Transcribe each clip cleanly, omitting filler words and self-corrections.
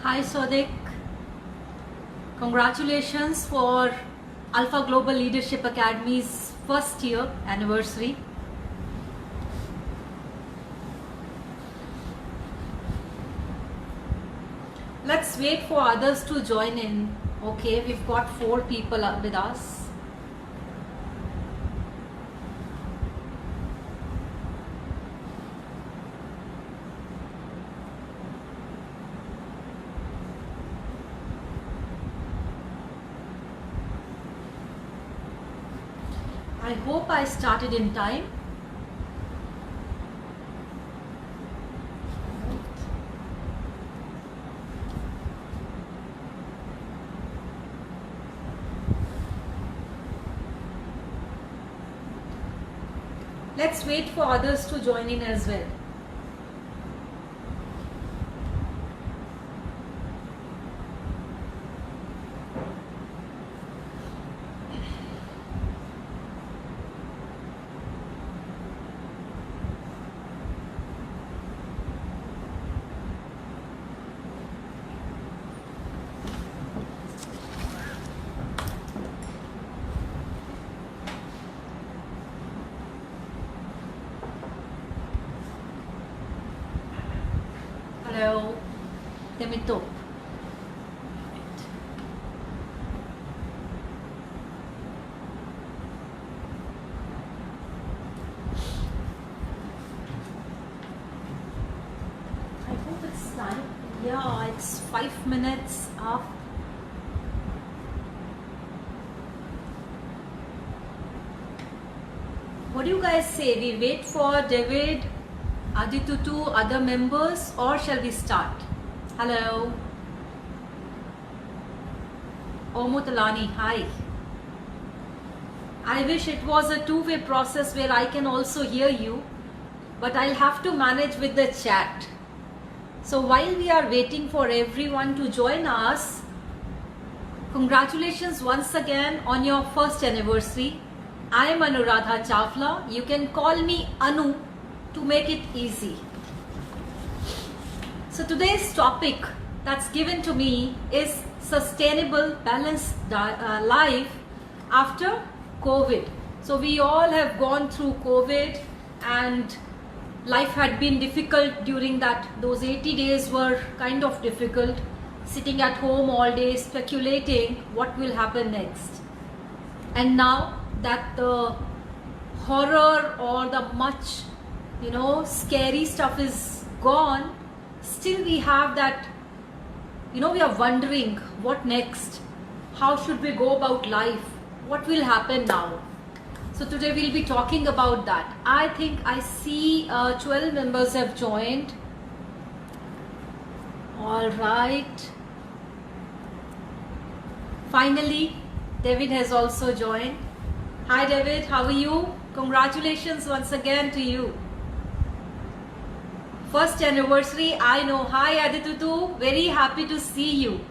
Hi Sodik, congratulations for Alpha Global Leadership Academy's first year anniversary. Let's wait for others to join in. Okay, we've got 4 people with us. I hope I started in time. Let's wait for others to join in as well. Hello, Temito. I hope it's time. Yeah, it's 5 minutes up. What do you guys say? We wait for David, Aditutu, other members, or shall we start? Hello. Omutalani, hi. I wish it was a two-way process where I can also hear you, but I'll have to manage with the chat. So while we are waiting for everyone to join us, congratulations once again on your first anniversary. I am Anuradha Chawla. You can call me Anu to make it easy. So today's topic that's given to me is sustainable balanced life after COVID. So we all have gone through COVID and life had been difficult during those 80 days were kind of difficult, sitting at home all day speculating what will happen next. And now that the horror or the much scary stuff is gone, still we have that, we are wondering what next, how should we go about life, what will happen now. So today we'll be talking about that. I think I see 12 members have joined. All right. Finally, David has also joined. Hi David, how are you? Congratulations once again to you. First anniversary, I know. Hi Aditutu, very happy to see you.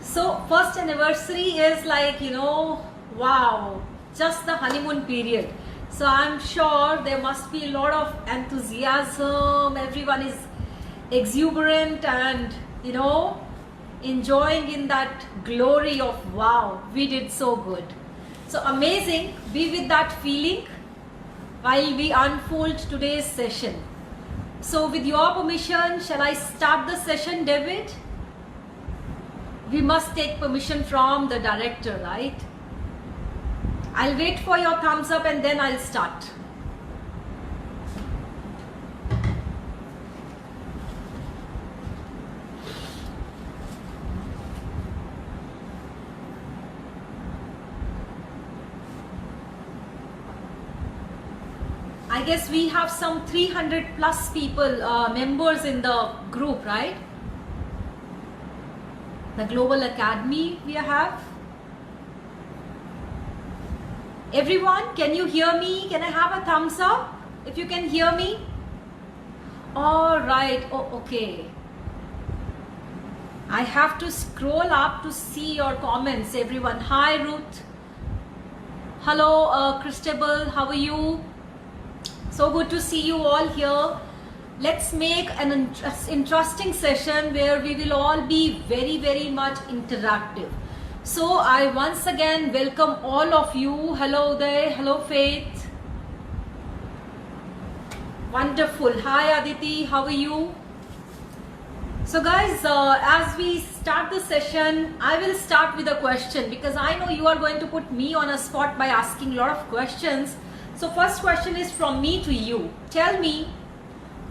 So first anniversary is like, wow, just the honeymoon period. So I'm sure there must be a lot of enthusiasm. Everyone is exuberant and, enjoying in that glory of wow, we did so good. So amazing, be with that feeling while we unfold today's session. So with your permission, shall I start the session, David? We must take permission from the director, right? I'll wait for your thumbs up and then I'll start. I guess we have some 300 plus people, members in the group, right? The Global Academy we have. Everyone, can you hear me? Can I have a thumbs up if you can hear me? All right. Oh, okay. I have to scroll up to see your comments, everyone. Hi, Ruth. Hello, Christabel. How are you? So good to see you all here. Let's make an interesting session where we will all be very, very much interactive. So I once again welcome all of you. Hello there. Hello Faith. Wonderful. Hi Aditi. How are you? So guys, as we start the session, I will start with a question because I know you are going to put me on a spot by asking a lot of questions. So first question is from me to you. Tell me,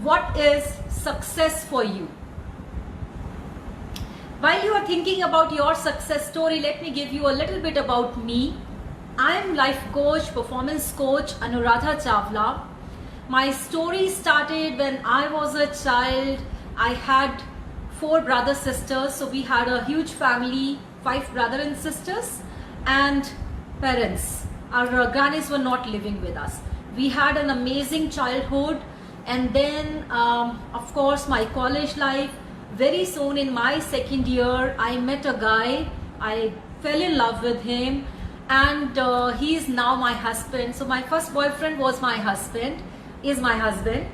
what is success for you? While you are thinking about your success story, let me give you a little bit about me. I am life coach, performance coach Anuradha Chawla. My story started when I was a child. I had 4 brother sisters, so we had a huge family, 5 brother and sisters, and parents. Our grannies were not living with us. We had an amazing childhood, and then of course my college life. Very soon in my second year, I met a guy. I fell in love with him, and he is now my husband. So my first boyfriend was my husband, is my husband.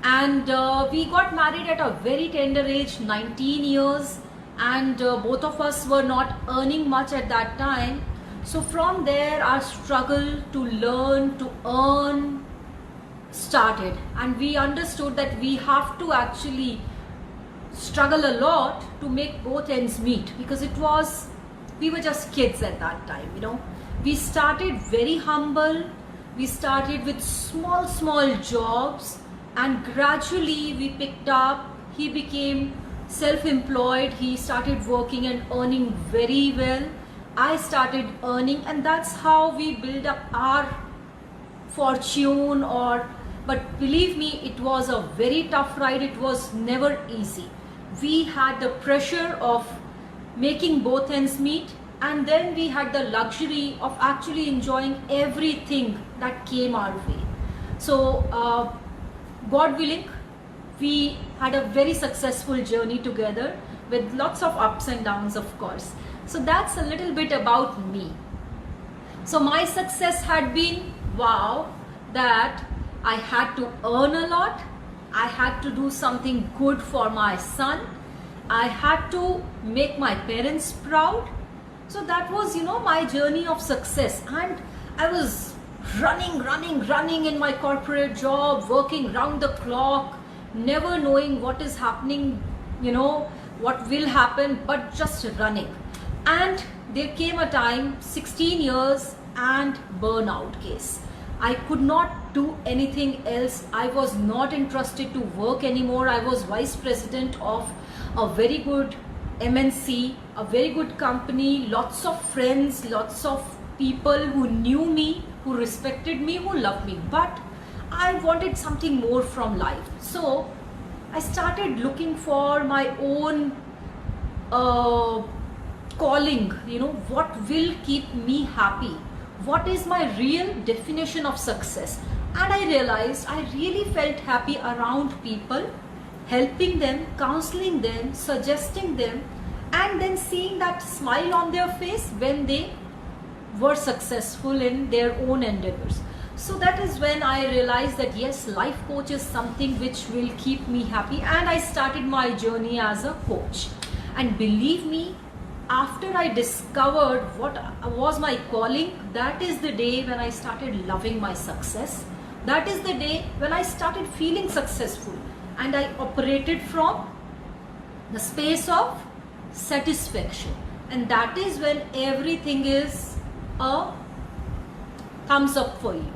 And we got married at a very tender age, 19 years, and both of us were not earning much at that time. So from there our struggle to learn to earn started, and we understood that we have to actually struggle a lot to make both ends meet, because we were just kids at that time, you know. We started very humble. We started with small jobs, and gradually we picked up. He became self-employed. He started working and earning very well. I started earning, and that's how we build up our fortune. But believe me, it was a very tough ride. It was never easy. We had the pressure of making both ends meet, and then we had the luxury of actually enjoying everything that came our way. So God willing, we had a very successful journey together with lots of ups and downs, of course. So that's a little bit about me. So my success had been, wow, that I had to earn a lot. I had to do something good for my son. I had to make my parents proud. So that was, you know, my journey of success. And I was running in my corporate job, working round the clock, never knowing what is happening, you know, what will happen, but just running. And there came a time, 16 years and burnout case. I could not do anything else. I was not interested to work anymore. I was vice president of a very good MNC, a very good company, lots of friends, lots of people who knew me, who respected me, who loved me. But I wanted something more from life. So I started looking for my own calling, you know, what will keep me happy? What is my real definition of success? And I realized I really felt happy around people, helping them, counseling them, suggesting them, and then seeing that smile on their face when they were successful in their own endeavors. So that is when I realized that yes, life coach is something which will keep me happy, and I started my journey as a coach. And believe me, after I discovered what was my calling, that is the day when I started loving my success. That is the day when I started feeling successful, and I operated from the space of satisfaction. And that is when everything is a thumbs up for you.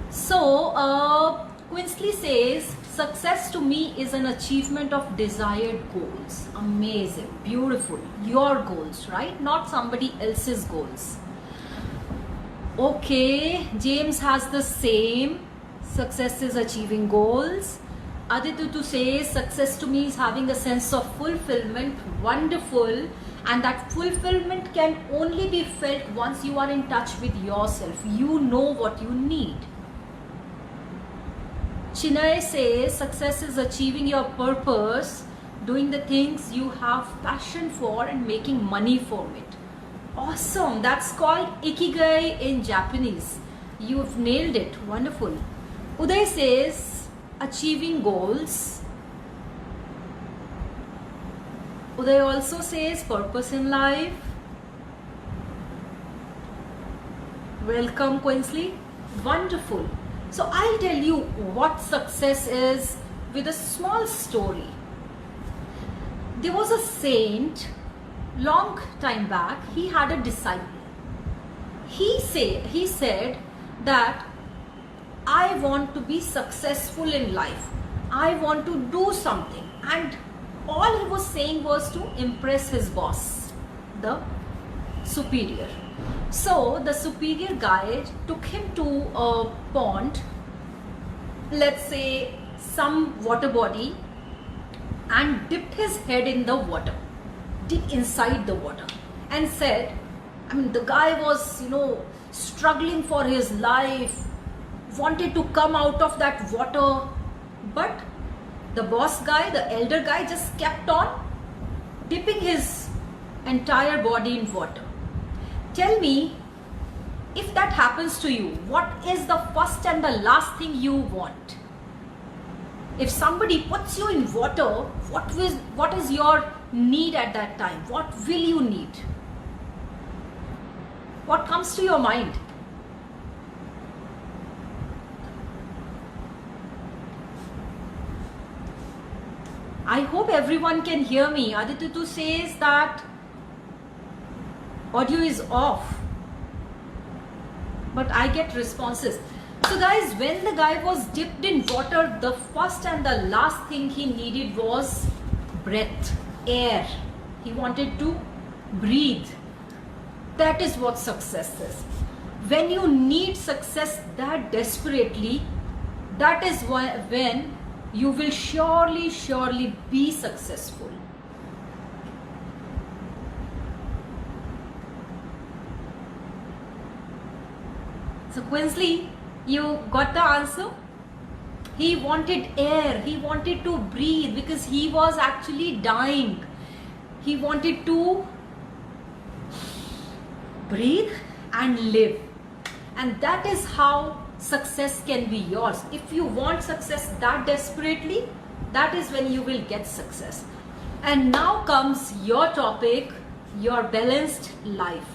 So Quinsley says, success to me is an achievement of desired goals. Amazing, beautiful. Your goals, right? Not somebody else's goals. Okay, James has the same. Success is achieving goals. Aditutu says, success to me is having a sense of fulfillment. Wonderful. And that fulfillment can only be felt once you are in touch with yourself. You know what you need. Chinay says, success is achieving your purpose, doing the things you have passion for and making money for it. Awesome. That's called ikigai in Japanese. You've nailed it. Wonderful. Uday says, achieving goals. Uday also says purpose in life. Welcome, Quinsley. Wonderful. So I'll tell you what success is with a small story. There was a saint long time back. He had a disciple. He said that I want to be successful in life. I want to do something. And all he was saying was to impress his boss, the superior. So the superior guy took him to a pond, let's say some water body, and dipped his head in the water, deep inside the water, and said, the guy was, struggling for his life, wanted to come out of that water, but the boss guy, the elder guy, just kept on dipping his entire body in water. Tell me, if that happens to you, what is the first and the last thing you want? If somebody puts you in water, what is your need at that time? What will you need? What comes to your mind? I hope everyone can hear me. Aditya says that audio is off, but I get responses. So guys, when the guy was dipped in water, the first and the last thing he needed was breath, air. He wanted to breathe. That is what success is. When you need success that desperately, that is when you will surely be successful. So Quinsley, you got the answer? He wanted air, he wanted to breathe because he was actually dying. He wanted to breathe and live. And that is how success can be yours. If you want success that desperately, that is when you will get success. And now comes your topic, your balanced life.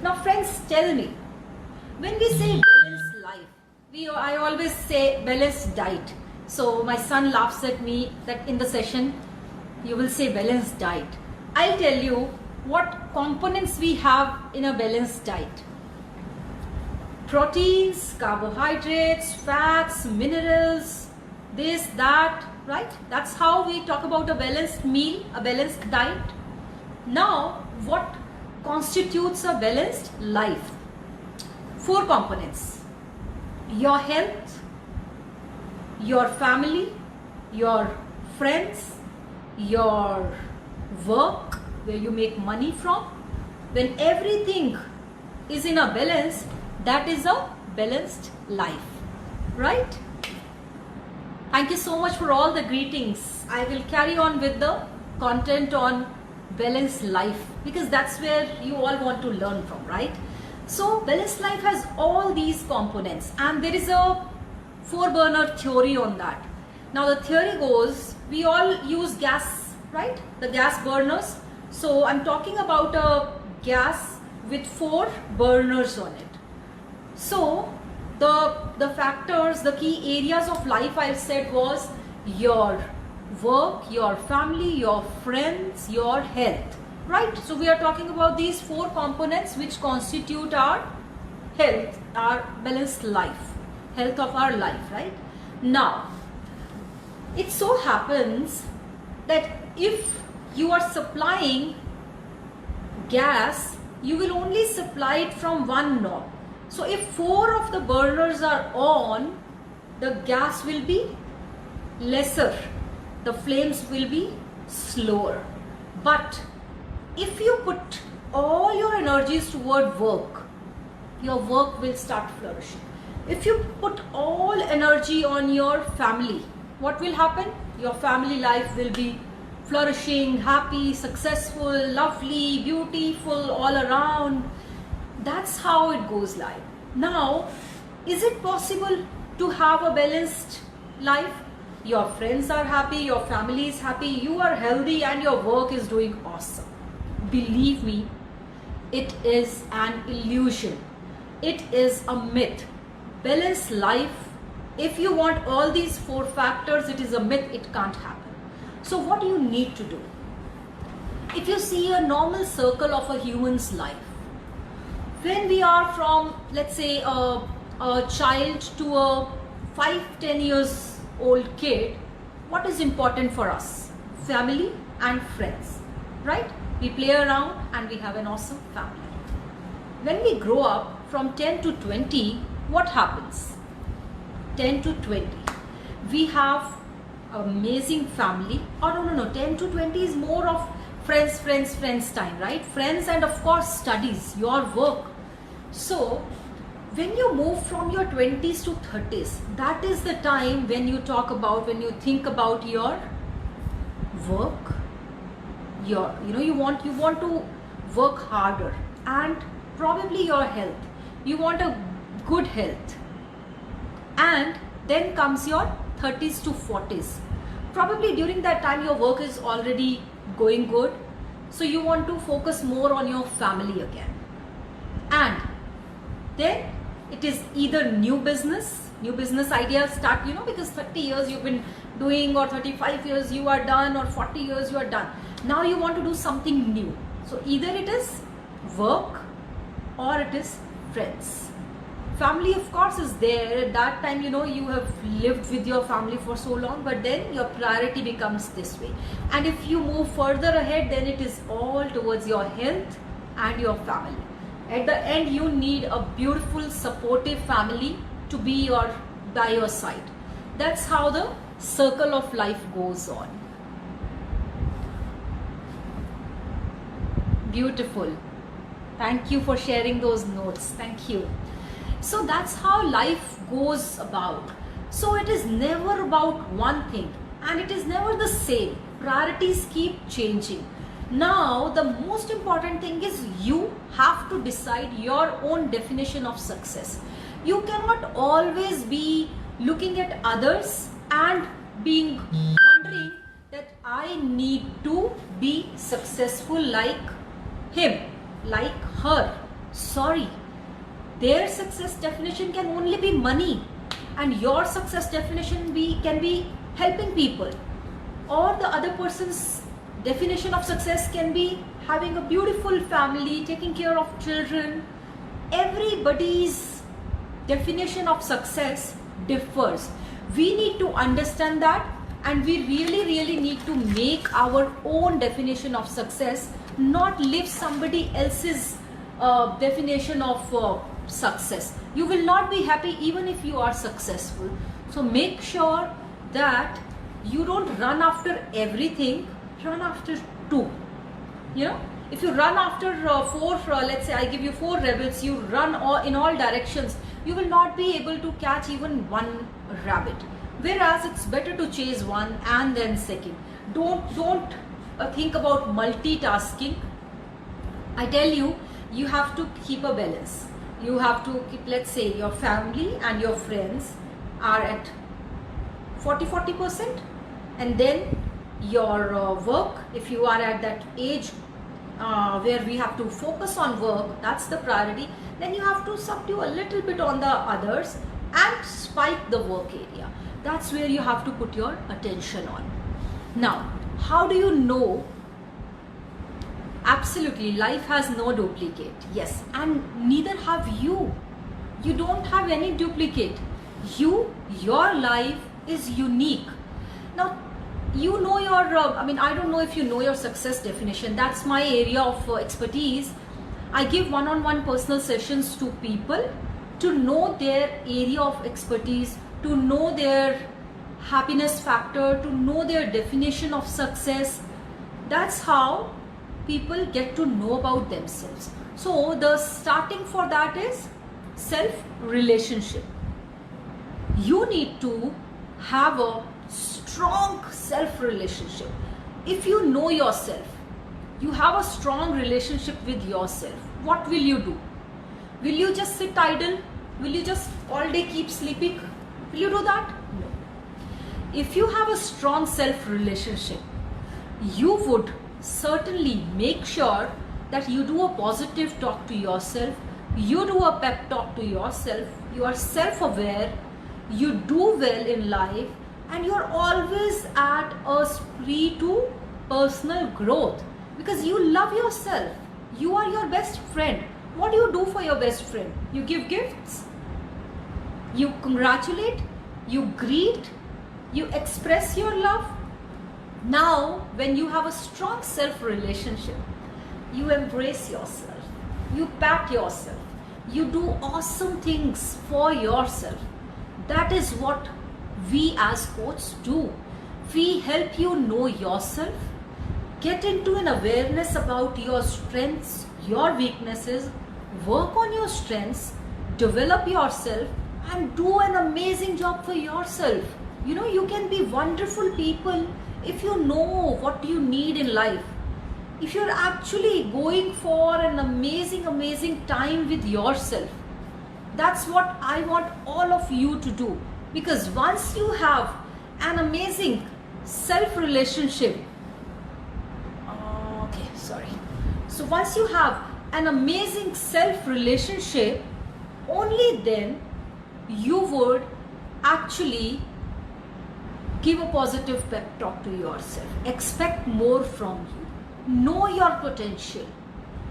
Now friends, tell me, when we say balanced life, I always say balanced diet. So my son laughs at me that in the session you will say balanced diet. I'll tell you what components we have in a balanced diet. Proteins, carbohydrates, fats, minerals, this, that, right? That's how we talk about a balanced meal, a balanced diet. Now, what constitutes a balanced life? 4 components. Your health, your family, your friends, your work, where you make money from. When everything is in a balance, that is a balanced life, right? Thank you so much for all the greetings. I will carry on with the content on balanced life because that's where you all want to learn from, right? So balanced life has all these components, and there is a 4-burner theory on that. Now the theory goes, we all use gas, right? The gas burners. So I'm talking about a gas with 4 burners on it. So the factors, the key areas of life I've said was your work, your family, your friends, your health, right? So we are talking about these 4 components which constitute our health, our balanced life, health of our life, right? Now, it so happens that if you are supplying gas, you will only supply it from one knob. So if 4 of the burners are on, the gas will be lesser, the flames will be slower. But if you put all your energies toward work, your work will start flourishing. If you put all energy on your family, what will happen? Your family life will be flourishing, happy, successful, lovely, beautiful, all around. That's how it goes live. Now, is it possible to have a balanced life? your friends are happy, your family is happy, you are healthy, and your work is doing awesome. Believe me, it is an illusion. It is a myth. Balanced life, if you want all these 4 factors, it is a myth, it can't happen. So what do you need to do? If you see a normal circle of a human's life, when we are from, let's say, a child to a 5-10 years old kid, what is important for us? Family and friends, right? We play around and we have an awesome family. When we grow up from 10 to 20, what happens? 10 to 20, we have amazing family. Or no, 10 to 20 is more of friends time, right? Friends and of course studies, your work. So when you move from your 20s to 30s, that is the time when you think about your work, you want to work harder, and probably your health. You want a good health. And then comes your 30s to 40s. Probably during that time your work is already going good, so you want to focus more on your family again. And then it is either new business ideas start, because 30 years you've been doing, or 35 years you are done, or 40 years you are done. Now you want to do something new. So either it is work or it is friends. Family of course is there. At that time, you have lived with your family for so long, but then your priority becomes this way. And if you move further ahead, then it is all towards your health and your family. At the end, you need a beautiful, supportive family to be by your side. That's how the circle of life goes on. Beautiful. Thank you for sharing those notes. Thank you. So that's how life goes about. So it is never about one thing, and it is never the same. Priorities keep changing. Now the most important thing is you have to decide your own definition of success. You cannot always be looking at others and wondering that I need to be successful like him, like her. Sorry, their success definition can only be money, and your success definition can be helping people, or the other person's definition of success can be having a beautiful family, taking care of children. Everybody's definition of success differs. We need to understand that, and we really need to make our own definition of success, not live somebody else's definition of success. You will not be happy even if you are successful. So make sure that you don't run after everything. Run after 2. If you run after 4, let's say I give you 4 rabbits, you run in all directions, you will not be able to catch even one rabbit. Whereas it's better to chase one and then second. Don't think about multitasking. I tell you, you have to keep a balance. You have to keep, let's say, your family and your friends are at 40%, and then your work, if you are at that age where we have to focus on work, that's the priority, then you have to subdue a little bit on the others and spike the work area. That's where you have to put your attention on. Now, how do you know? Absolutely, life has no duplicate. Yes, and neither have you. You don't have any duplicate. Your life is unique. Now, you know your, I don't know if you know your success definition. That's my area of expertise. I give one-on-one personal sessions to people to know their area of expertise, to know their happiness factor, to know their definition of success. That's how people get to know about themselves. So the starting for that is self-relationship. You need to have a strong self-relationship. If you know yourself, you have a strong relationship with yourself, what will you do? Will you just sit idle? Will you just all day keep sleeping? Will you do that? No. if you have a strong self relationship, you would certainly make sure that you do a positive talk to yourself, you do a pep talk to yourself, you are self aware, you do well in life, and you're always at a spree to personal growth because you love yourself. You are your best friend. What do you do for your best friend? You give gifts, you congratulate, you greet, you express your love. Now, when you have a strong self relationship, you embrace yourself, you pat yourself, you do awesome things for yourself. That is what we as coaches do. We help you know yourself, get into an awareness about your strengths, your weaknesses, work on your strengths, develop yourself, and do an amazing job for yourself. You know, you can be wonderful people if you know what you need in life. If you're actually going for an amazing time with yourself. That's what I want all of you to do. Because once you have an amazing self relationship, so once you have an amazing self relationship, only then you would actually give a positive pep talk to yourself. Expect more from you. Know your potential.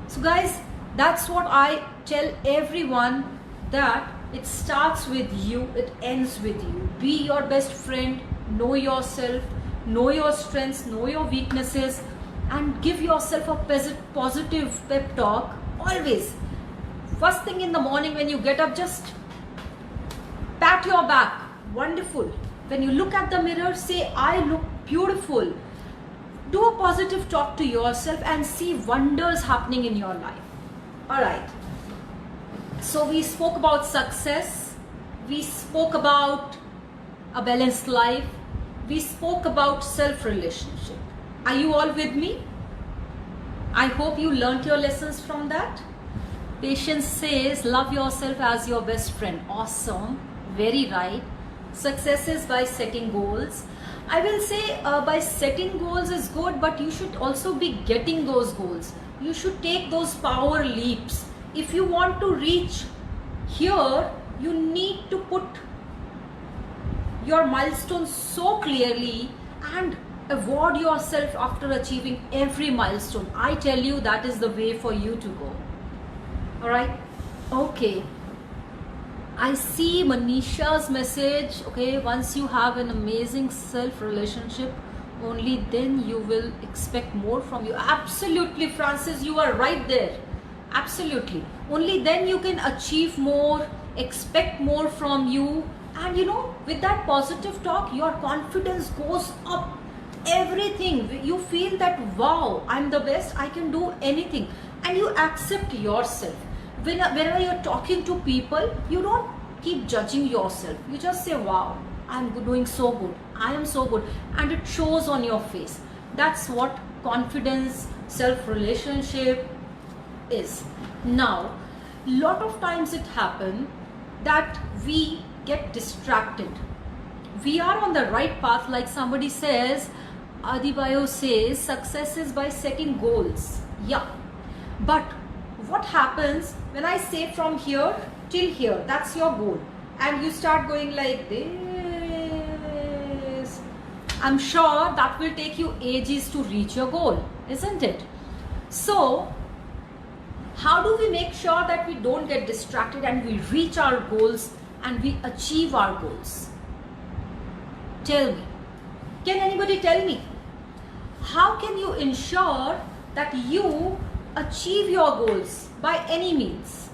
So guys, that's what I tell everyone, that it starts with you, it ends with you. Be your best friend, know yourself, know your strengths, know your weaknesses, and give yourself a positive pep talk always. First thing in the morning when you get up, just pat your back. Wonderful. When you look at the mirror, say, I look beautiful. Do a positive talk to yourself and see wonders happening in your life. Alright. So we spoke about success. We spoke about a balanced life. We spoke about self-relationship. Are you all with me? I hope you learnt your lessons from that. Patience says, love yourself as your best friend. Awesome. Very right. Success is by setting goals. I will say by setting goals is good, but you should also be getting those goals. You should take those power leaps. If you want to reach here, you need to put your milestones so clearly and award yourself after achieving every milestone. I tell you, that is the way for you to go. Alright? Okay. I see Manisha's message. Okay, once you have an amazing self-relationship, only then you will expect more from you. Absolutely, Francis, you are right there. Absolutely. Only then you can achieve more, expect more from you. And you know, with that positive talk, your confidence goes up. Everything. You feel that, wow, I'm the best, I can do anything. And you accept yourself. Whenever you're talking to people, you don't keep judging yourself. You just say, wow, I'm doing so good, I am so good, and it shows on your face. That's what confidence, self-relationship is. Now, lot of times it happens that we get distracted. We are on the right path, like somebody says, Adibayo says, success is by setting goals. Yeah, but what happens when I say from here till here, that's your goal, and you start going like this, I'm sure that will take you ages to reach your goal, isn't it? So how do we make sure that we don't get distracted and we reach our goals and we achieve our goals? Tell me. Can anybody tell me? How can you ensure that you achieve your goals by any means?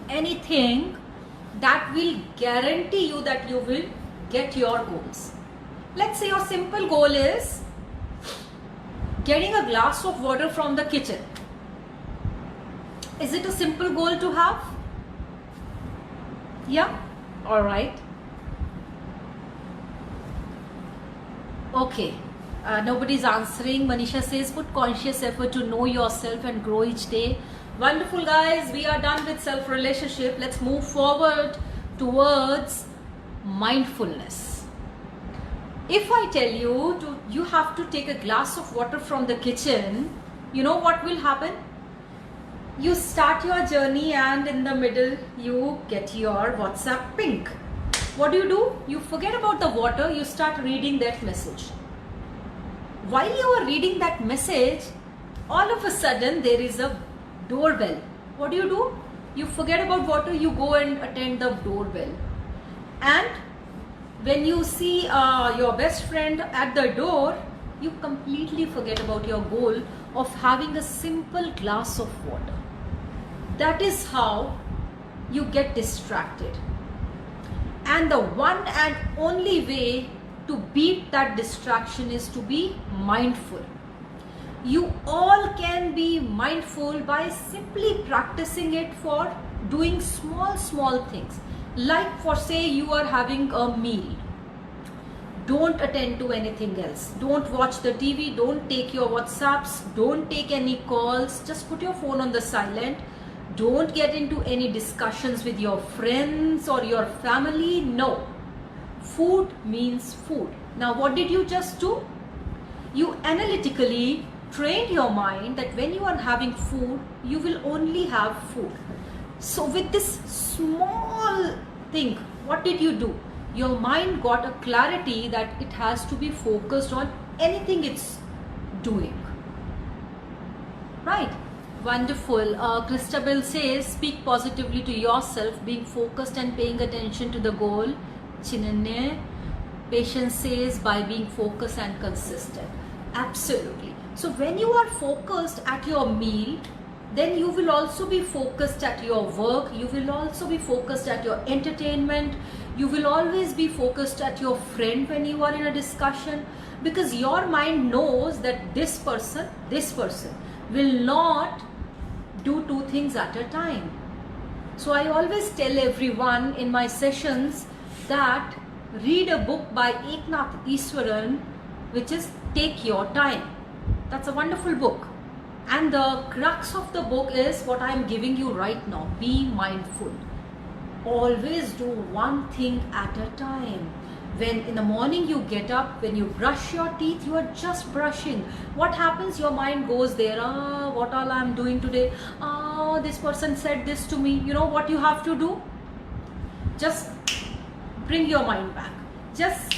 Anything that will guarantee you that you will get your goals. Let's say your simple goal is getting a glass of water from the kitchen. Is it a simple goal to have? Yeah? Alright. Okay. Nobody's answering. Manisha says, put conscious effort to know yourself and grow each day. Wonderful, guys. We are done with self-relationship. Let's move forward towards mindfulness. If I tell you you have to take a glass of water from the kitchen, you know what will happen? You start your journey and in the middle you get your WhatsApp ping. What do? You forget about the water, you start reading that message. While you are reading that message, all of a sudden there is a doorbell. What do? You forget about water, you go and attend the doorbell. And when you see your best friend at the door, you completely forget about your goal of having a simple glass of water. That is how you get distracted. And the one and only way to beat that distraction is to be mindful. You all can be mindful by simply practicing it for doing small things. Like for say you are having a meal. Don't attend to anything else. Don't watch the TV. Don't take your WhatsApps. Don't take any calls. Just put your phone on the silent. Don't get into any discussions with your friends or your family. No. Food means food. Now what did you just do? You analytically trained your mind that when you are having food, you will only have food. So with this small thing, what did you do? Your mind got a clarity that it has to be focused on anything it's doing. Right? Wonderful. Christabel says, speak positively to yourself, being focused and paying attention to the goal. Chinanne. Patience says, by being focused and consistent. Absolutely. So when you are focused at your meal, then you will also be focused at your work. You will also be focused at your entertainment. You will always be focused at your friend when you are in a discussion, because your mind knows that this person will not do two things at a time. So I always tell everyone in my sessions that read a book by Eknath Easwaran, which is Take Your Time. That's a wonderful book. And the crux of the book is what I am giving you right now. Be mindful. Always do one thing at a time. When in the morning you get up, when you brush your teeth, you are just brushing. What happens? Your mind goes there. What all I am doing today? This person said this to me. You know what you have to do? Just bring your mind back. Just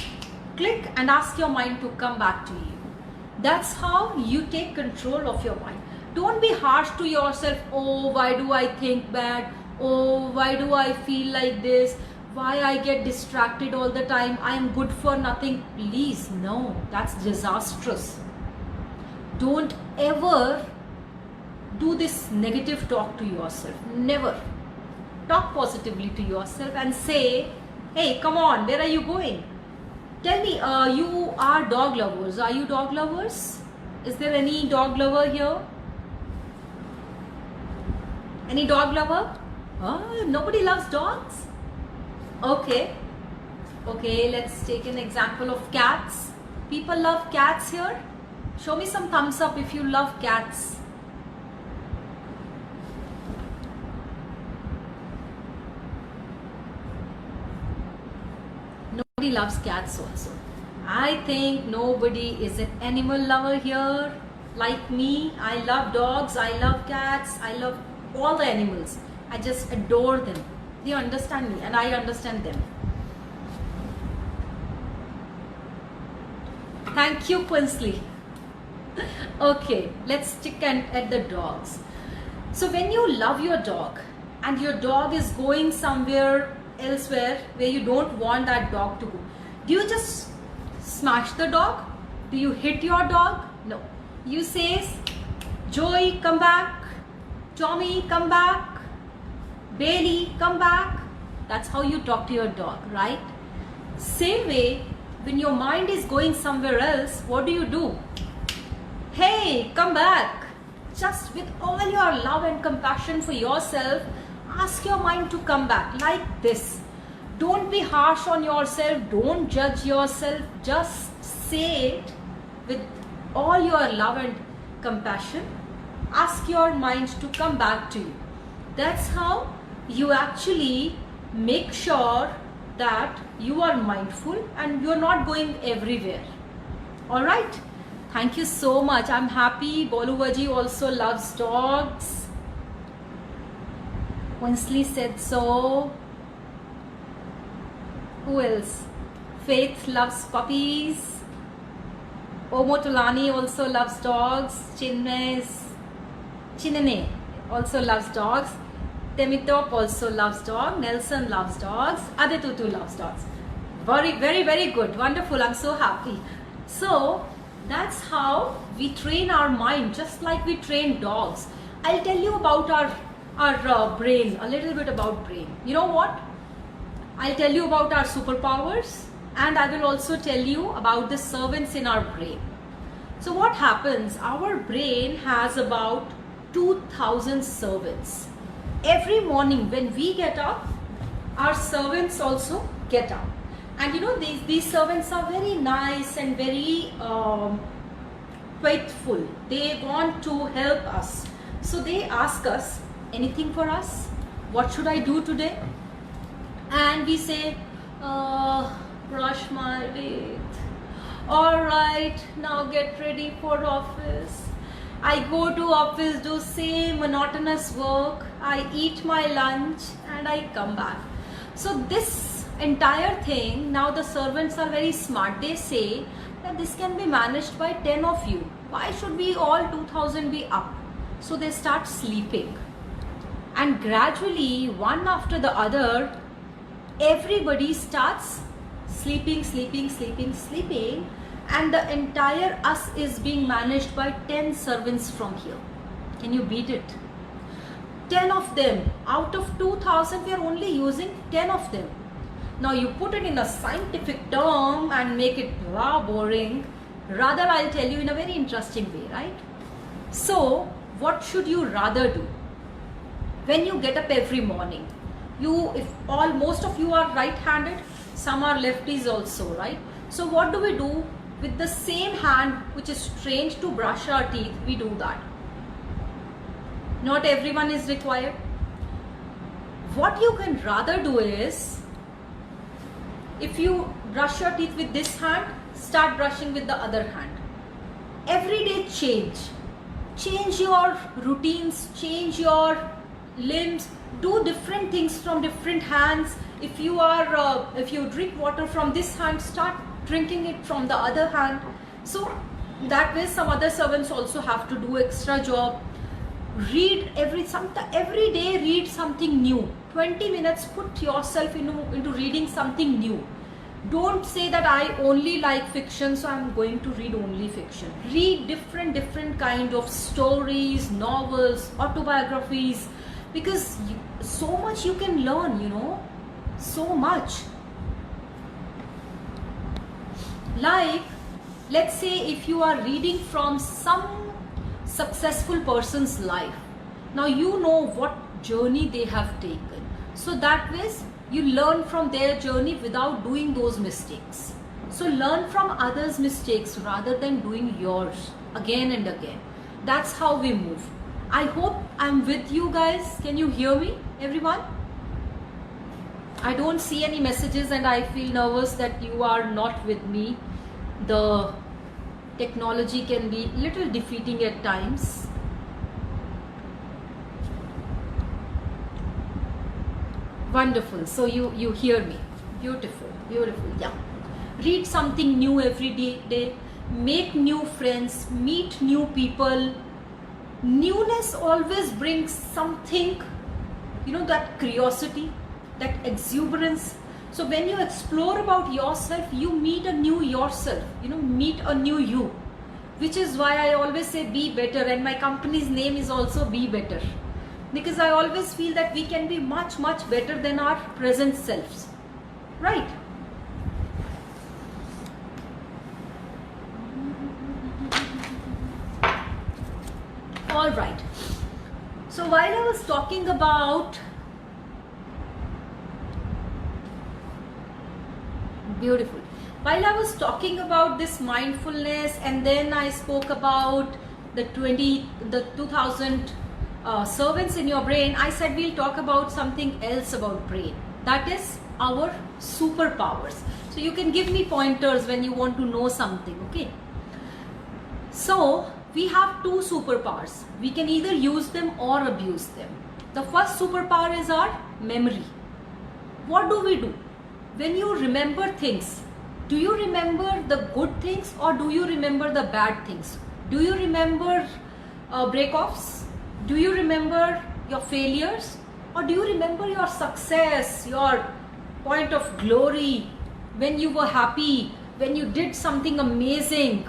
click and ask your mind to come back to you. That's how you take control of your mind. Don't be harsh to yourself. Oh, why do I think bad? Oh, why do I feel like this? Why I get distracted all the time? I am good for nothing. Please, no, that's disastrous. Don't ever do this negative talk to yourself. Never. Talk positively to yourself and say, hey, come on, where are you going? Tell me, you are dog lovers. Are you dog lovers? Is there any dog lover here? Any dog lover? Nobody loves dogs? Okay. Okay, let's take an example of cats. People love cats here? Show me some thumbs up if you love cats. Nobody loves cats also. I think nobody is an animal lover here like me. I love dogs, I love cats, I love all the animals. I just adore them. They understand me and I understand them. Thank you, Quinsley. Okay, let's stick at the dogs. So when you love your dog and your dog is going somewhere elsewhere where you don't want that dog to go, do you just smash the dog? Do you hit your dog? No. You say, Joey, come back. Tommy, come back. Bailey, come back. That's how you talk to your dog, right? Same way, when your mind is going somewhere else, what do? Hey, come back. Just with all your love and compassion for yourself, ask your mind to come back like this. Don't be harsh on yourself. Don't judge yourself. Just say it with all your love and compassion, ask your mind to come back to you. That's how you actually make sure that you are mindful and you're not going everywhere. All right. Thank you so much. I'm happy. Boluvaji also loves dogs. Winsley said so. Who else? Faith loves puppies. Omotulani also loves dogs. Chinne also loves dogs. Temitop also loves dogs. Nelson loves dogs. Aditutu loves dogs. Very, very, very good. Wonderful. I'm so happy. So that's how we train our mind, just like we train dogs. I'll tell you about our brain, a little bit about brain. You know what? I'll tell you about our superpowers, and I will also tell you about the servants in our brain. So what happens? Our brain has about 2,000 servants. Every morning when we get up, our servants also get up. And you know, these servants are very nice and very faithful. They want to help us. So they ask us, anything for us? What should I do today? And we say, brush my teeth. All right, now get ready for office. I go to office, do same monotonous work. I eat my lunch and I come back. So this entire thing, now the servants are very smart. They say that this can be managed by 10 of you. Why should we all 2,000 be up? So they start sleeping. And gradually, one after the other, everybody starts sleeping. And the entire us is being managed by 10 servants from here. Can you beat it? 10 of them. Out of 2,000, we are only using 10 of them. Now you put it in a scientific term and make it boring. Rather, I'll tell you in a very interesting way, right? So, what should you rather do? When you get up every morning, most of you are right-handed, some are lefties also, right? So what do we do? With the same hand which is trained to brush our teeth, we do that. Not everyone is required. What you can rather do is, if you brush your teeth with this hand, start brushing with the other hand. Every day change your routines, change your limbs, do different things from different hands. If you drink water from this hand, start drinking it from the other hand. So that way some other servants also have to do extra job. Read every day, read something new. 20 minutes, put yourself into reading something new. Don't say that I only like fiction, so I'm going to read only fiction. Read different kind of stories, novels, autobiographies, because so much you can learn, so much. Like, let's say if you are reading from some successful person's life, now you know what journey they have taken. So that way you learn from their journey without doing those mistakes. So learn from others' mistakes rather than doing yours again and again. That's how we move. I hope I'm with you guys. Can you hear me, everyone? I don't see any messages and I feel nervous that you are not with me. The technology can be little defeating at times. Wonderful. So you hear me. Beautiful. Yeah. Read something new every day. Make new friends. Meet new people. Newness always brings something, that curiosity, that exuberance. So when you explore about yourself, you meet a new yourself, meet a new you. Which is why I always say be better, and my company's name is also Be Better. Because I always feel that we can be much better than our present selves. Right? All right. So while I was talking about beautiful. while I was talking about this mindfulness, and then I spoke about the 2000 servants in your brain, I said we'll talk about something else about brain. That is our superpowers. So you can give me pointers when you want to know something, okay? So we have two superpowers. We can either use them or abuse them. The first superpower is our memory. What do we do? When you remember things, do you remember the good things or do you remember the bad things? Do you remember break-offs? Do you remember your failures? Or do you remember your success, your point of glory, when you were happy, when you did something amazing?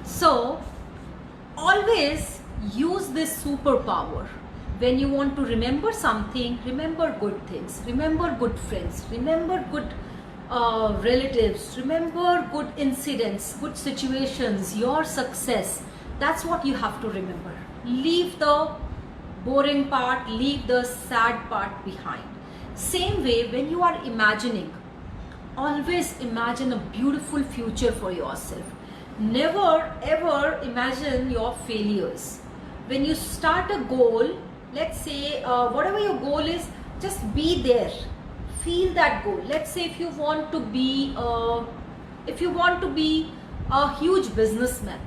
So, always use this superpower. When you want to remember something, remember good things, remember good friends, remember good relatives, remember good incidents, good situations, your success. That's what you have to remember. Leave the boring part, leave the sad part behind. Same way, when you are imagining, always imagine a beautiful future for yourself. Never ever imagine your failures. When you start a goal, let's say whatever your goal is, just be there, feel that goal. Let's say if you want to be a huge businessman,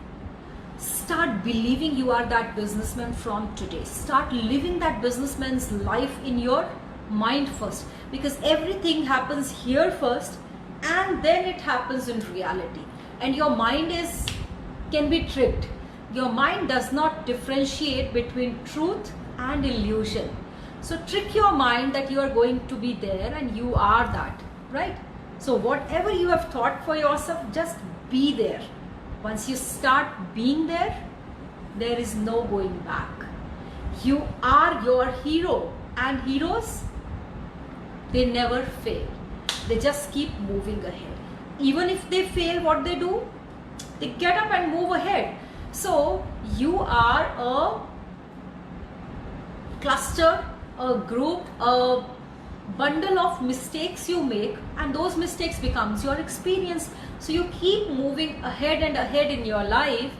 start believing you are that businessman from today. Start living that businessman's life in your mind first, because everything happens here first and then it happens in reality. And your mind can be tricked. Your mind does not differentiate between truth and illusion. So trick your mind that you are going to be there and you are that, right? So whatever you have thought for yourself, just be there. Once you start being there, there is no going back. You are your hero, and heroes, they never fail. They just keep moving ahead. Even if they fail, what they do? They get up and move ahead. So you are a cluster, a group, a bundle of mistakes you make, and those mistakes becomes your experience. So you keep moving ahead and ahead in your life,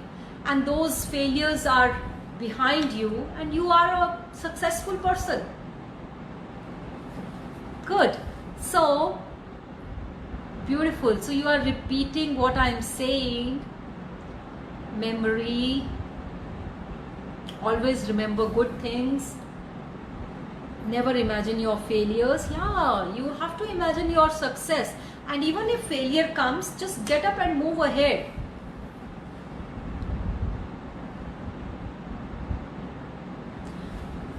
and those failures are behind you, and you are a successful person. Good. So beautiful. So you are repeating what I am saying. Memory. Always remember good things. Never imagine your failures. Yeah, you have to imagine your success. And even if failure comes, just get up and move ahead.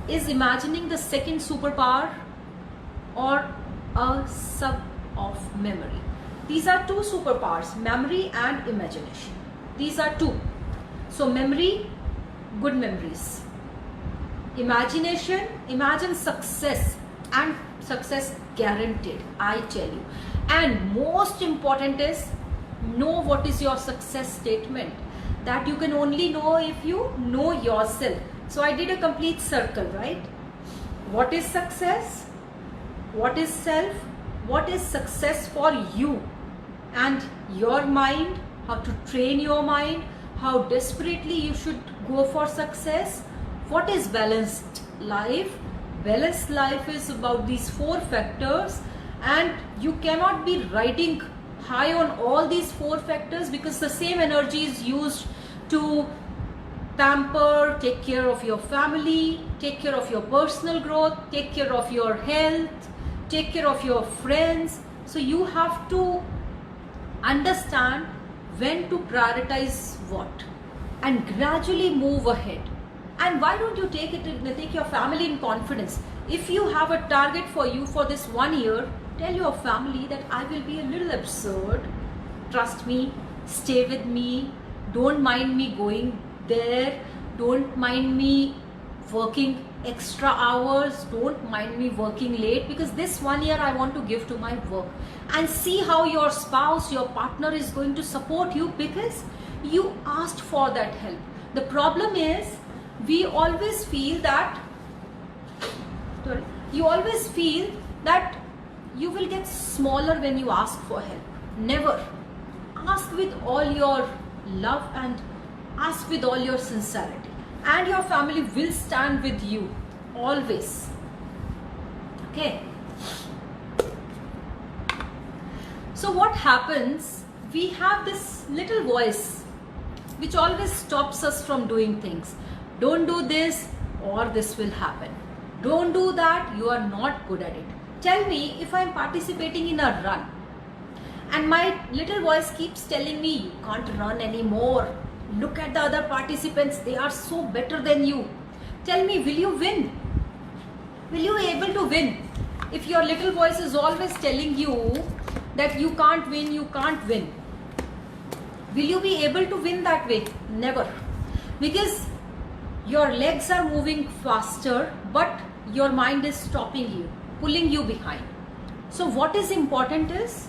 Is imagining the second superpower or a sub of memory? These are two superpowers, memory and imagination. These are two. So memory, good memories. Imagination, imagine success, and success guaranteed, I tell you. And most important is, know what is your success statement. That you can only know if you know yourself. So I did a complete circle, right? What is success? What is self? What is success for you? And your mind, how to train your mind, how desperately you should go for success. What is balanced life? Balanced life is about these four factors, and you cannot be riding high on all these four factors, because the same energy is used to pamper, take care of your family, take care of your personal growth, take care of your health, take care of your friends. So you have to understand when to prioritize what and gradually move ahead. And why don't you take your family in confidence? If you have a target for you for this 1 year, tell your family that I will be a little absurd. Trust me, stay with me, don't mind me going there, don't mind me working extra hours, don't mind me working late, because this 1 year I want to give to my work. And see how your spouse, your partner is going to support you, because you asked for that help. The problem is, we always feel that You always feel that you will get smaller when you ask for help. Never. Ask with all your love and ask with all your sincerity, and your family will stand with you always. Okay. So what happens, we have this little voice which always stops us from doing things. Don't do this or this will happen. Don't do that, you are not good at it. Tell me, if I am participating in a run and my little voice keeps telling me, you can't run anymore. Look at the other participants, they are so better than you. Tell me, will you win? Will you be able to win? If your little voice is always telling you that you can't win, you can't win, will you be able to win that way? Never. Because your legs are moving faster, but your mind is stopping you, pulling you behind. So what is important is,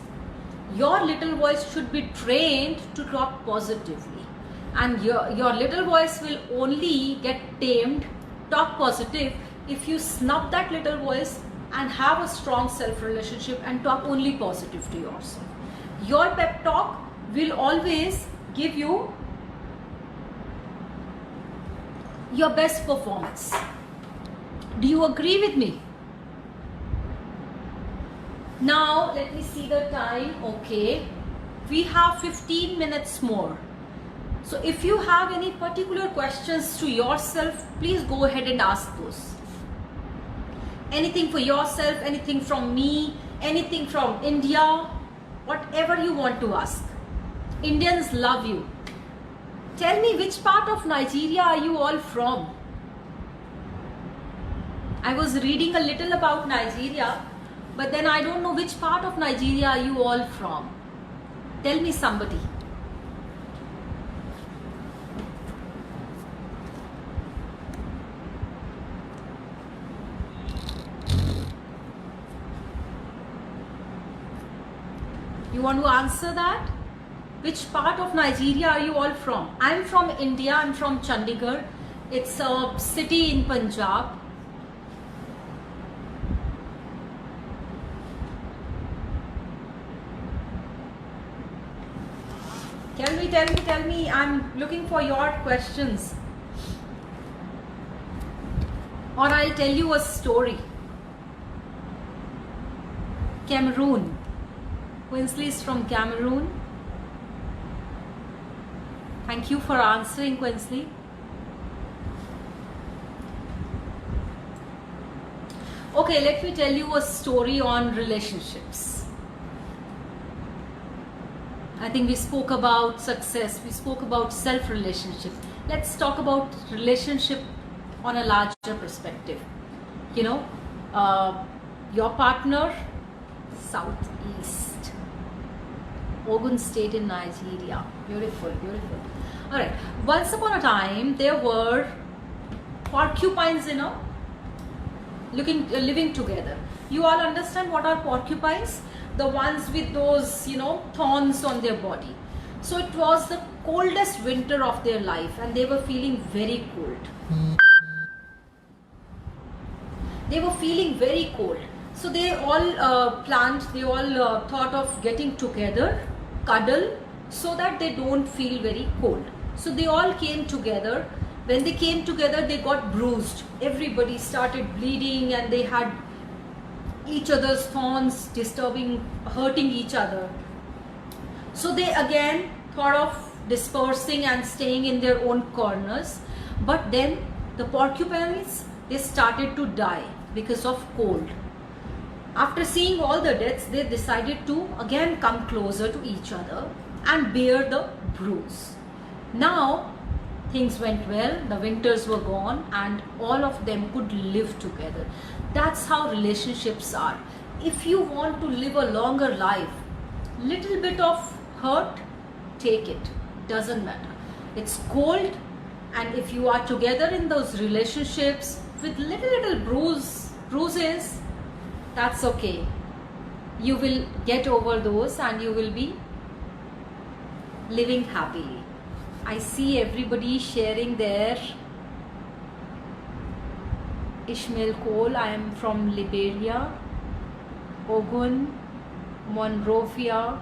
your little voice should be trained to talk positively. And your little voice will only get tamed, talk positive, if you snub that little voice and have a strong self-relationship and talk only positive to yourself. Your pep talk will always give you your best performance. Do you agree with me? Now let me see the time. Okay, we have 15 minutes more. So if you have any particular questions to yourself, please go ahead and ask those. Anything for yourself, anything from me, anything from India, whatever you want to ask. Indians love you. Tell me, which part of Nigeria are you all from? I was reading a little about Nigeria, but then I don't know which part of Nigeria are you all from. Tell me, somebody. You want to answer that? Which part of Nigeria are you all from? I'm from India. I'm from Chandigarh. It's a city in Punjab. Tell me. I'm looking for your questions. Or I'll tell you a story. Cameroon. Quinsley is from Cameroon. Thank you for answering, Quinsley. Okay, let me tell you a story on relationships. I think we spoke about success, we spoke about self-relationship. Let's talk about relationship on a larger perspective. You know, your partner, Southeast, Ogun State in Nigeria. Beautiful, beautiful. All right. Once upon a time, there were porcupines, living together. You all understand what are porcupines? The ones with those, thorns on their body. So it was the coldest winter of their life and they were feeling very cold. They were feeling very cold. So they all thought of getting together, cuddle, so that they don't feel very cold. So they all came together. When they came together, they got bruised. Everybody started bleeding and they had each other's thorns hurting each other. So they again thought of dispersing and staying in their own corners. But then the porcupines, they started to die because of cold. After seeing all the deaths, they decided to again come closer to each other and bear the bruise. Now things went well, the winters were gone and all of them could live together. That's how relationships are. If you want to live a longer life, little bit of hurt, take it, doesn't matter. It's cold, and if you are together in those relationships with little bruises, that's okay. You will get over those and you will be living happily. I see everybody sharing their Ishmael Cole. I am from Liberia, Ogun, Monrovia.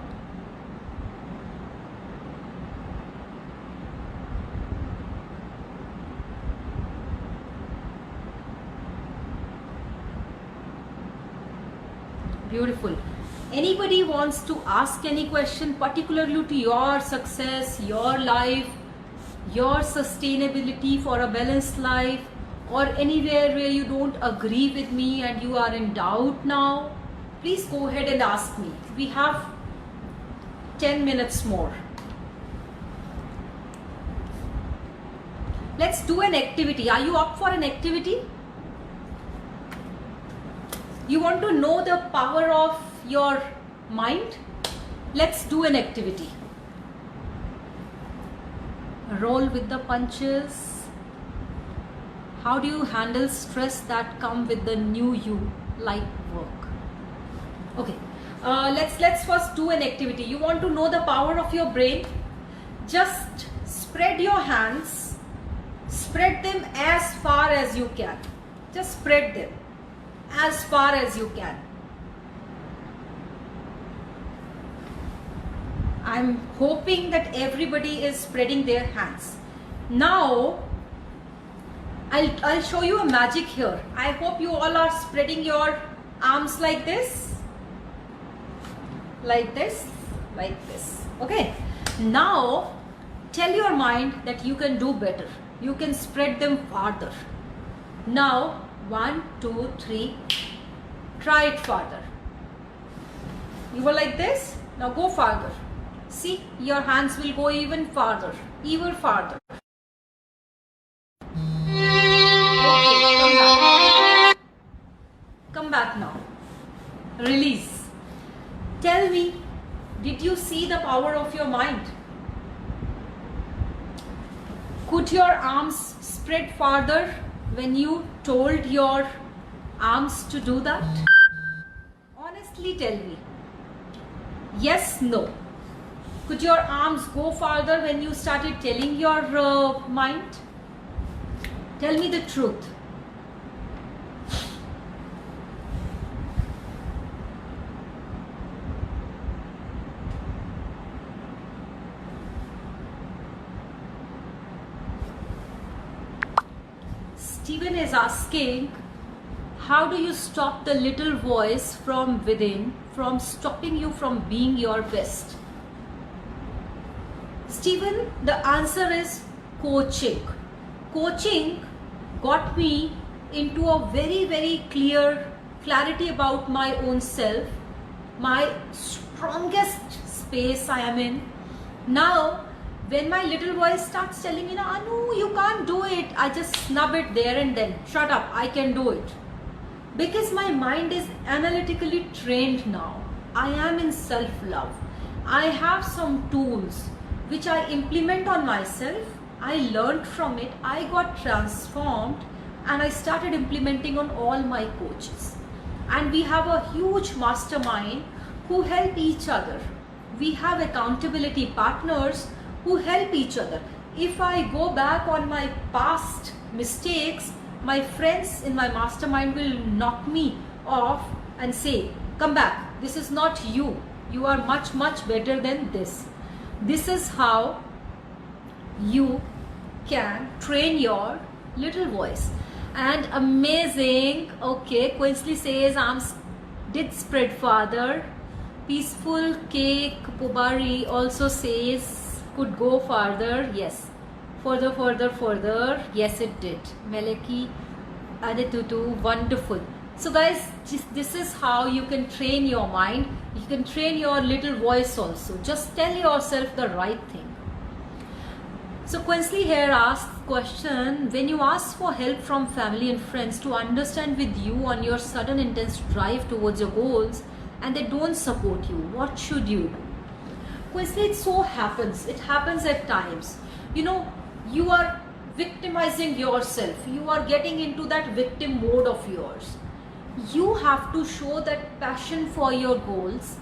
Beautiful. Anybody wants to ask any question particularly to your success, your life, your sustainability for a balanced life, or anywhere where you don't agree with me and you are in doubt now, please go ahead and ask me. We have 10 minutes more. Let's do an activity. Are you up for an activity? You want to know the power of your mind? Let's do an activity. Roll with the punches. How do you handle stress that come with the new you, like work? Okay, let's first do an activity. You want to know the power of your brain? Just spread your hands, spread them as far as you can. Just spread them as far as you can. I'm hoping that everybody is spreading their hands. Now, I'll show you a magic here. I hope you all are spreading your arms like this. Like this. Like this. Okay. Now, tell your mind that you can do better. You can spread them farther. Now, 1, 2, 3. Try it farther. You were like this. Now go farther. See, your hands will go even farther. Even farther. Okay, come back now. Release. Tell me, did you see the power of your mind? Could your arms spread farther when you told your arms to do that? Honestly tell me. Yes, no. Could your arms go farther when you started telling your mind? Tell me the truth. Stephen is asking, how do you stop the little voice from within from stopping you from being your best? Stephen, the answer is coaching. Coaching got me into a very clear clarity about my own self, my strongest space I am in. Now, when my little voice starts telling me, Anu, you can't do it, I just snub it there and then. Shut up, I can do it. Because my mind is analytically trained now. I am in self-love. I have some tools which I implement on myself. I learned from it, I got transformed, and I started implementing on all my coaches. And we have a huge mastermind who help each other. We have accountability partners who help each other. If I go back on my past mistakes, my friends in my mastermind will knock me off and say, come back, this is not you. You are much better than this. This is how you can train your little voice. And amazing. Okay, Quinsley says arms did spread farther. Peaceful Cake Pobari also says could go farther. Yes, further. Yes, it did. Meleki Adetutu, wonderful. So guys, this is how you can train your mind. You can train your little voice also. Just tell yourself the right thing. So Quinsley here asks question, when you ask for help from family and friends to understand with you on your sudden intense drive towards your goals and they don't support you, what should you do? Quinsley, it so happens. It happens at times. You know, you are victimizing yourself. You are getting into that victim mode of yours. You have to show that passion for your goals.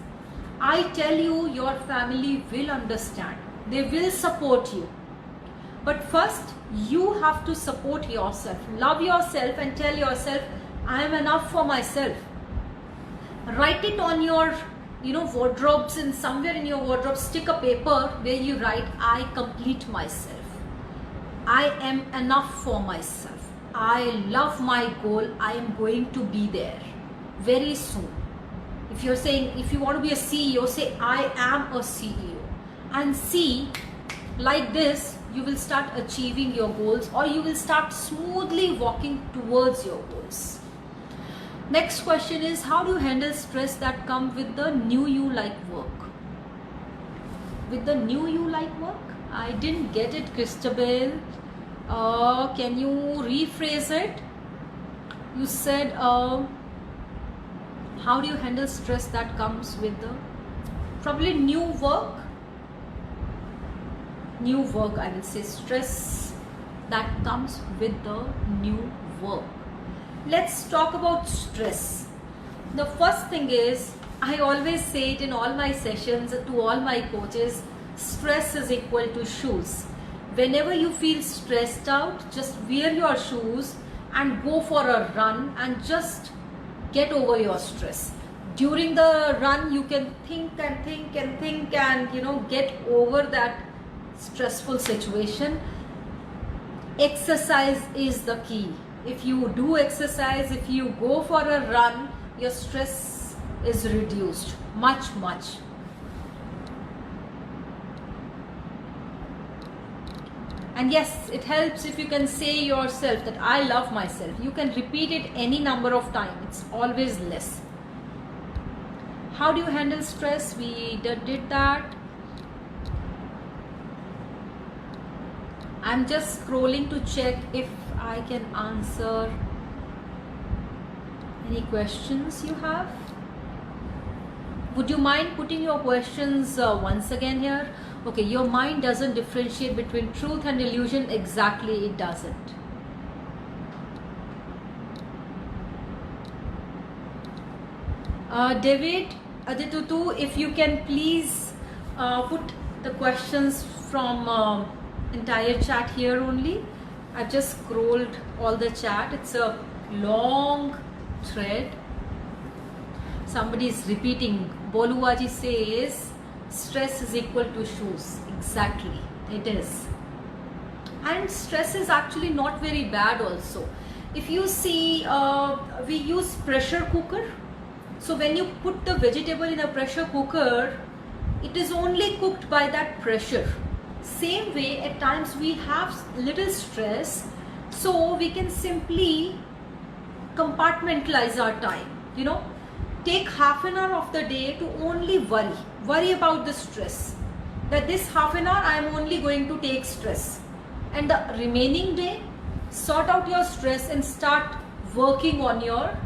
I tell you, your family will understand. They will support you. But first, You have to support yourself, love yourself, and tell yourself, I am enough for myself. Write it on your wardrobes, and somewhere in your wardrobe stick a paper where you write, I complete myself, I am enough for myself, I love my goal, I am going to be there very soon. If you're saying, if you want to be a CEO, say I am a CEO, and see, like this you will start achieving your goals, or you will start smoothly walking towards your goals. Next question is, how do you handle stress that comes with the new you like work? With the new you like work? I didn't get it, Christabel. Can you rephrase it? You said, how do you handle stress that comes with the probably new work? New work, I will say, stress that comes with the new work. Let's talk about stress. The first thing is, I always say it in all my sessions to all my coaches, stress is equal to shoes. Whenever you feel stressed out, just wear your shoes and go for a run and just get over your stress. During the run, you can think and think and think and get over that stressful situation. Exercise is the key. If you do exercise, if you go for a run, your stress is reduced much. And yes, it helps if you can say yourself that I love myself. You can repeat it any number of times. It's always less. How do you handle stress? We did that. I'm just scrolling to check if I can answer any questions you have. Would you mind putting your questions once again here? Okay, your mind doesn't differentiate between truth and illusion. Exactly, it doesn't. David Aditutu, if you can please put the questions from entire chat here only. I've just scrolled all the chat. It's a long thread. Somebody is repeating. Boluwaji says stress is equal to shoes. Exactly, it is. And stress is actually not very bad also. If you see, we use pressure cooker. So when you put the vegetable in a pressure cooker, it is only cooked by that pressure. Same way, at times we have little stress, so we can simply compartmentalize our time. Take half an hour of the day to only worry about the stress. That this half an hour I am only going to take stress, and the remaining day sort out your stress and start working on your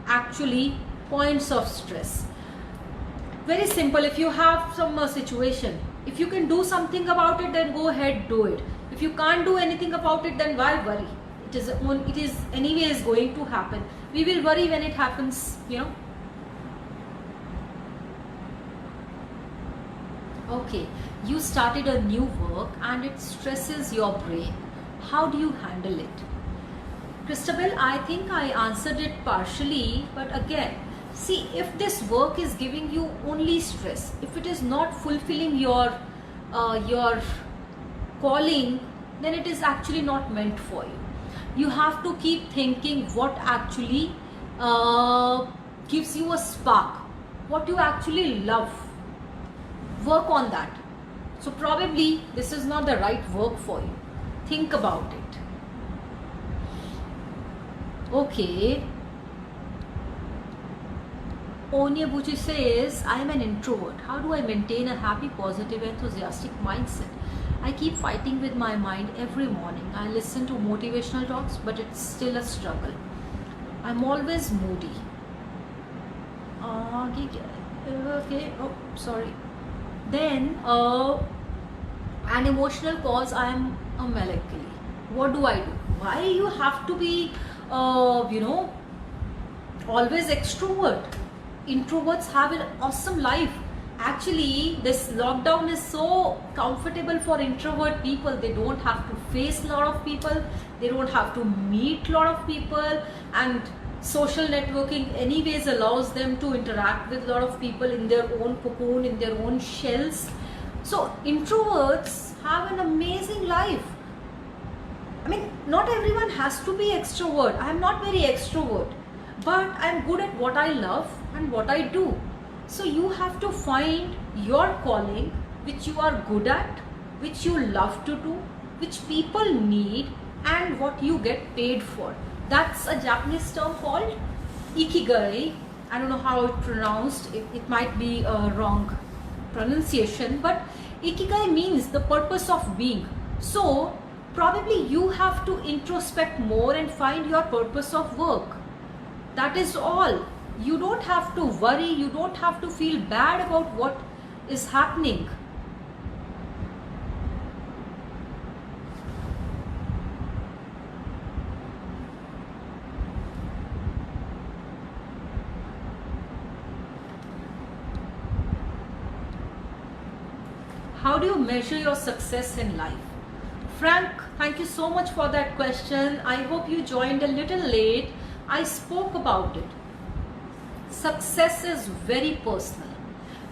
actually points of stress. Very simple. If you have some situation, if you can do something about it, then go ahead, do it. If you can't do anything about it, then why worry? It is anyways going to happen. We will worry when it happens, Okay, you started a new work and it stresses your brain. How do you handle it? Christabel, I think I answered it partially, but again, see, if this work is giving you only stress, if it is not fulfilling your calling, then it is actually not meant for you. You have to keep thinking what actually gives you a spark, what you actually love. Work on that. So probably this is not the right work for you. Think about it. Okay. Onyabuchi says, I am an introvert. How do I maintain a happy, positive, enthusiastic mindset? I keep fighting with my mind every morning. I listen to motivational talks, but it's still a struggle. I'm always moody. Okay. Oh, sorry. Then, an emotional cause, I am a melancholy. What do I do? Why you have to be, always extrovert? Introverts have an awesome life. Actually, this lockdown is so comfortable for introvert people. They don't have to face a lot of people, they don't have to meet a lot of people, and social networking anyways allows them to interact with a lot of people in their own cocoon, in their own shells. So introverts have an amazing life. I mean, not everyone has to be extrovert. I am not very extrovert, but I am good at what I love and what I do. So you have to find your calling, which you are good at, which you love to do, which people need, and what you get paid for. That's a Japanese term called ikigai. I don't know how it's pronounced. It might be a wrong pronunciation, but ikigai means the purpose of being. So probably you have to introspect more and find your purpose of work. That is all. You don't have to worry, you don't have to feel bad about what is happening. How do you measure your success in life? Frank, thank you so much for that question. I hope you joined a little late. I spoke about it. Success is very personal.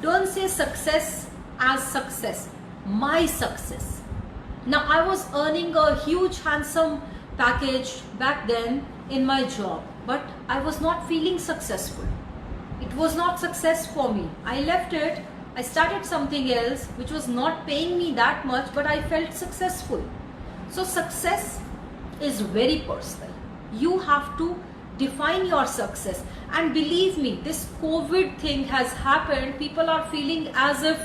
Don't say success as success. My success. Now, I was earning a huge, handsome package back then in my job, but I was not feeling successful. It was not success for me. I left it. I started something else which was not paying me that much, but I felt successful. So success is very personal. You have to define your success. And believe me, this COVID thing has happened. People are feeling as if,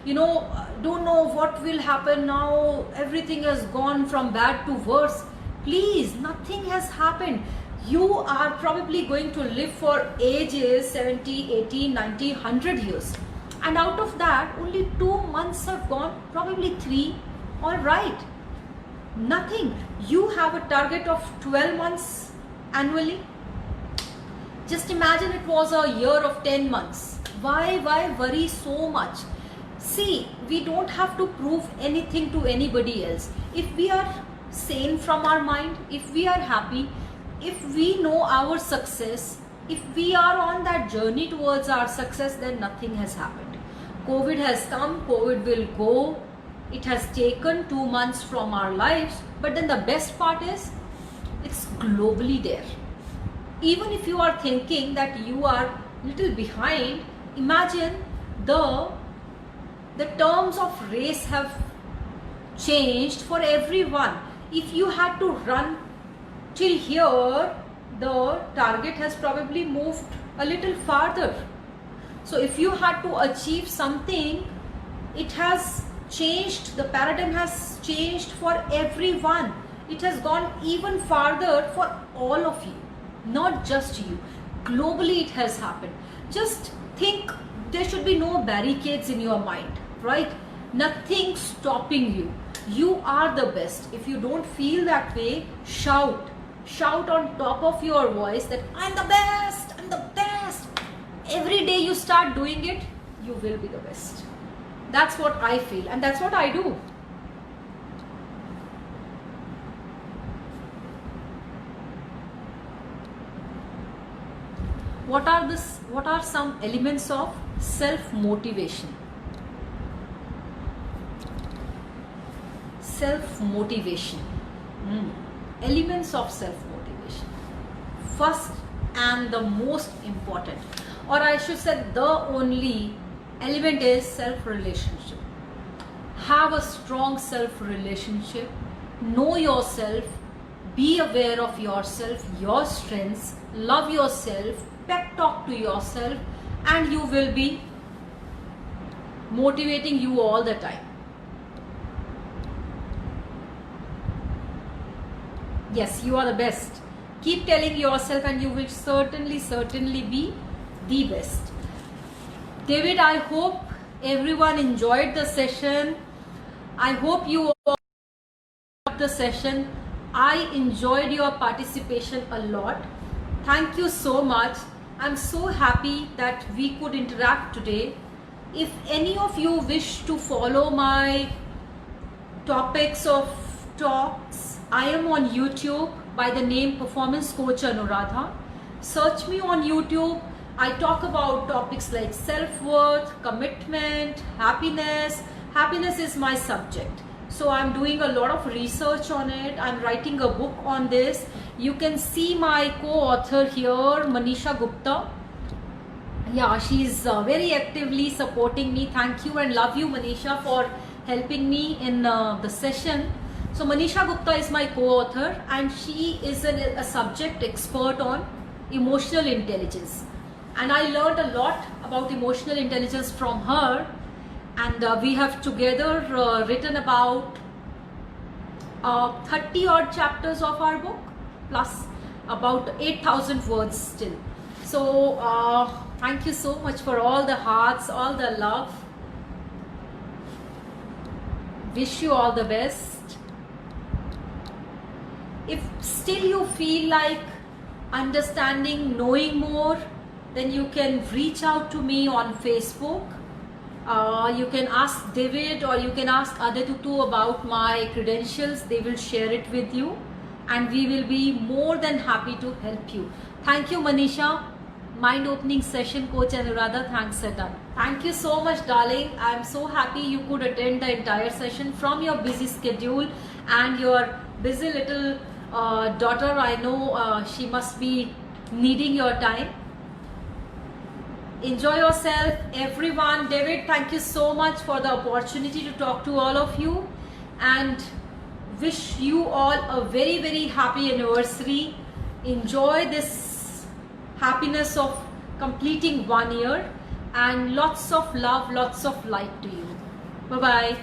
don't know what will happen now. Everything has gone from bad to worse. Please, nothing has happened. You are probably going to live for ages, 70, 80, 90, 100 years. And out of that, only 2 months have gone, probably 3. All right. Nothing. You have a target of 12 months annually. Just imagine it was a year of 10 months. Why worry so much? See, we don't have to prove anything to anybody else. If we are sane from our mind, if we are happy, if we know our success, if we are on that journey towards our success, then nothing has happened. COVID has come, COVID will go. It has taken 2 months from our lives, but then the best part is it's globally there. Even if you are thinking that you are little behind, imagine the terms of race have changed for everyone. If you had to run till here, the target has probably moved a little farther. So if you had to achieve something, it has changed, the paradigm has changed for everyone. It has gone even farther for all of you, not just you. Globally it has happened. Just think, there should be no barricades in your mind, right? Nothing stopping you. You are the best. If you don't feel that way, shout on top of your voice that I'm the best, I'm the best. Every day you start doing it, you will be the best. That's what I feel, and that's what I do. What are some elements of self-motivation? Self-motivation. Elements of self-motivation. First and the most important, or I should say the only element, is self-relationship. Have a strong self-relationship. Know yourself. Be aware of yourself, your strengths. Love yourself. Pep talk to yourself, and you will be motivating you all the time. Yes, you are the best. Keep telling yourself, and you will certainly be the best. David, I hope everyone enjoyed the session. I hope you all enjoyed the session. I enjoyed your participation a lot. Thank you so much. I'm so happy that we could interact today. If any of you wish to follow my topics of talks, I am on YouTube by the name Performance Coach Anuradha. Search me on YouTube. I talk about topics like self-worth, commitment, happiness. Happiness is my subject. So I'm doing a lot of research on it. I'm writing a book on this. You can see my co-author here, Manisha Gupta. Yeah, she's very actively supporting me. Thank you and love you, Manisha, for helping me in the session. So Manisha Gupta is my co-author, and she is a subject expert on emotional intelligence. And I learned a lot about emotional intelligence from her, and we have together written about 30 odd chapters of our book, plus about 8,000 words still. So thank you so much for all the hearts, all the love. Wish you all the best. If still you feel like understanding, knowing more, then you can reach out to me on Facebook. You can ask David or you can ask Adetutu about my credentials. They will share it with you, and we will be more than happy to help you. Thank you, Manisha. Mind opening session, Coach Anuradha. Thanks a ton. Thank you so much, darling. I'm so happy you could attend the entire session from your busy schedule and your busy little daughter. I know she must be needing your time. Enjoy yourself, everyone. David, thank you so much for the opportunity to talk to all of you, and wish you all a very, very happy anniversary. Enjoy this happiness of completing 1 year, and lots of love, lots of light to you. Bye-bye.